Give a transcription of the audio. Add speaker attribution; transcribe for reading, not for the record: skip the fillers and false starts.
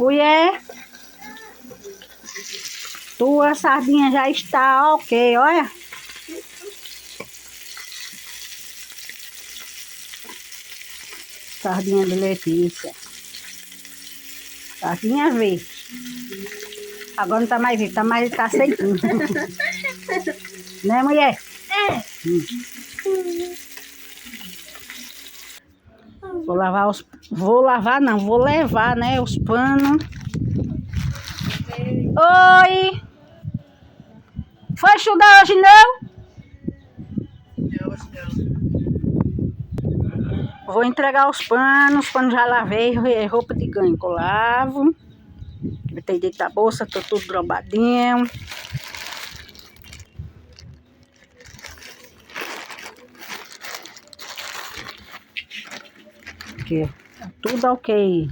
Speaker 1: Mulher, tua sardinha já está ok, olha. Sardinha de Letícia. Sardinha verde. Agora não tá mais verde, tá sequinho. Né, mulher?
Speaker 2: É.
Speaker 1: Vou lavar os... Vou lavar não, vou levar, né, os panos. Oi! Foi estudar hoje não? Vou entregar os panos já lavei, roupa de ganho que eu lavo. Botei dentro da bolsa, tô tudo drobadinho. Aqui, tá tudo ok.